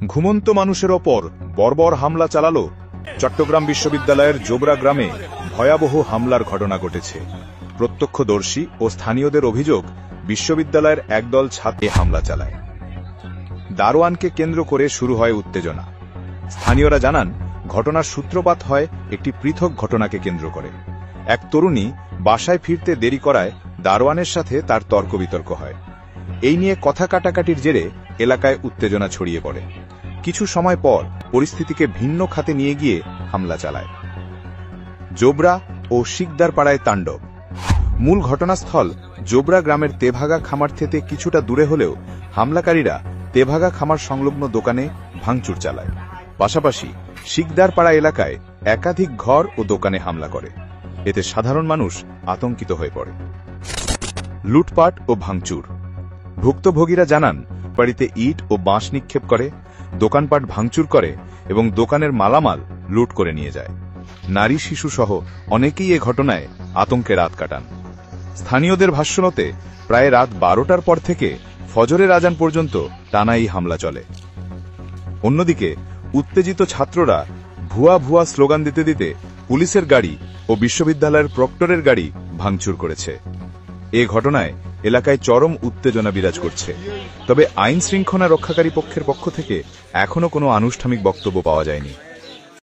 ঘুমন্ত মানুষের ওপর বর্বর হামলা চালালো চট্টগ্রাম বিশ্ববিদ্যালয়ের জোবরা গ্রামে ভয়াবহ হামলার ঘটনা ঘটেছে। প্রত্যক্ষদর্শী ও স্থানীয়দের অভিযোগ, বিশ্ববিদ্যালয়ের একদল ছাত্র হামলা চালায়। দারোয়ানকে কেন্দ্র করে শুরু হয় উত্তেজনা। স্থানীয়রা জানান, ঘটনার সূত্রপাত হয় একটি পৃথক ঘটনাকে কেন্দ্র করে। এক তরুণী বাসায় ফিরতে দেরি করায় দারোয়ানের সাথে তার তর্ক বিতর্ক হয়। এই নিয়ে কথা কাটাকাটির জেরে এলাকায় উত্তেজনা ছড়িয়ে পড়ে। কিছু সময় পর পরিস্থিতিকে ভিন্ন খাতে নিয়ে গিয়ে হামলা চালায়। জোবরা ও শিকদার পাড়ায় তাণ্ডব। মূল ঘটনাস্থল জোবরা গ্রামের তেভাগা খামার থেকে কিছুটা দূরে হলেও হামলাকারীরা তেভাগা খামার সংলগ্ন দোকানে ভাঙচুর চালায়। পাশাপাশি শিকদার পাড়া এলাকায় একাধিক ঘর ও দোকানে হামলা করে। এতে সাধারণ মানুষ আতঙ্কিত হয়ে পড়ে। লুটপাট ও ভাঙচুর। ভুক্তভোগীরা জানান, বাড়িতে ইট ও বাঁশ নিক্ষেপ করে, দোকানপাট ভাঙচুর করে এবং দোকানের মালামাল লুট করে নিয়ে যায়। নারী শিশু সহ অনেকেই এ ঘটনায় আতঙ্কে রাত কাটান। স্থানীয়দের ভাষ্যমতে প্রায় রাত 12টার পর থেকে ফজরের আজান পর্যন্ত টানা এই হামলা চলে। অন্যদিকে উত্তেজিত ছাত্ররা ভুয়া ভুয়া স্লোগান দিতে দিতে পুলিশের গাড়ি ও বিশ্ববিদ্যালয়ের প্রক্টরের গাড়ি ভাঙচুর করেছে। এ ঘটনায় এলাকায় চরম উত্তেজনা বিরাজ করছে। তবে আইন শৃঙ্খলা রক্ষাকারী পক্ষের পক্ষ থেকে এখনো কোনো আনুষ্ঠানিক বক্তব্য পাওয়া যায়নি।